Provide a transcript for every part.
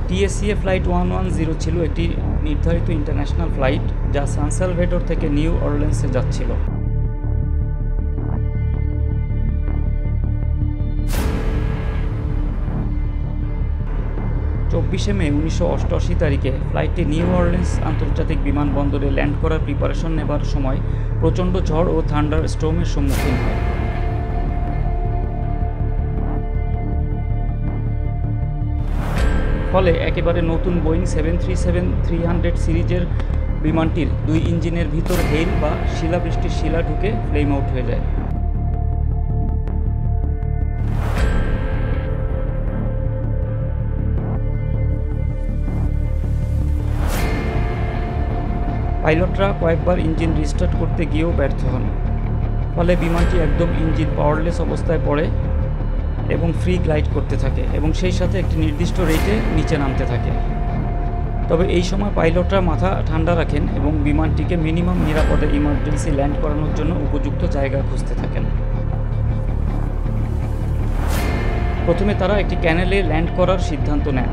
টিএসসিএ flight 110 ছিল একটি নির্ধারিত ইন্টারন্যাশনাল ফ্লাইট যা সান সালভেডর থেকে নিউ অরলিন্সে যাচ্ছিল। মে 1988 তারিখে ফ্লাইটটি নিউ অরলিন্স আন্তর্জাতিক বিমানবন্দরে ল্যান্ড করার প্রিপারেশন নেবার সময় প্রচণ্ড ঝড় ও থান্ডার স্টর্মের সম্মুখীন হয়। ফলে একেবারে নতুন বোয়িং 737-300 সিরিজের বিমানটির 2 ইঞ্জিনের ভিতর হেইল বা শিলাবৃষ্টির শিলা ঢুকে ফ্লেম আউট হয়ে যায়। পাইলটরা কয়েকবার ইঞ্জিন রিস্টার্ট করতে গিয়েও ব্যর্থ হন। ফলে বিমানটি একদম ইঞ্জিন পাওয়ারলেস অবস্থায় পড়ে এবং ফ্রি গ্লাইড করতে থাকে এবং সেই সাথে একটি নির্দিষ্ট রেটে নিচে নামতে থাকে। তবে এই সময় পাইলটরা মাথা ঠান্ডা রাখেন এবং বিমানটিকে মিনিমাম নিরাপদে ইমার্জেন্সি ল্যান্ড করানোর জন্য উপযুক্ত জায়গা খুঁজতে থাকেন। প্রথমে তারা একটি ক্যানেলে ল্যান্ড করার সিদ্ধান্ত নেন।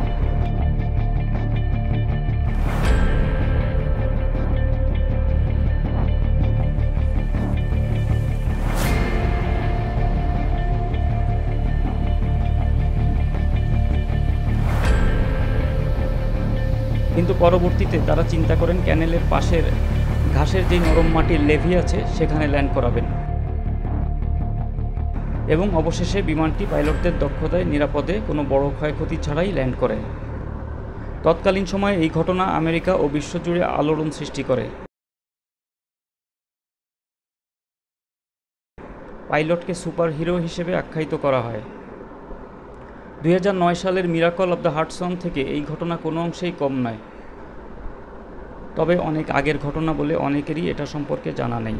কিন্তু পরবর্তীতে তারা চিন্তা করেন ক্যানেলের পাশের ঘাসের যে নরম মাটির লেভি আছে সেখানে ল্যান্ড করাবেন এবং অবশেষে বিমানটি পাইলটদের দক্ষতায় নিরাপদে কোনো বড় ক্ষয়ক্ষতি ছাড়াই ল্যান্ড করে। তৎকালীন সময়ে এই ঘটনা আমেরিকা ও বিশ্বজুড়ে আলোড়ন সৃষ্টি করে। পাইলটকে সুপার হিরো হিসেবে আখ্যায়িত করা হয়। 2009 সালের মিরাকল অব দ্য হাডসন থেকে এই ঘটনা কোনো অংশেই কম নয়, তবে অনেক আগের ঘটনা বলে অনেকেরই এটা সম্পর্কে জানা নেই।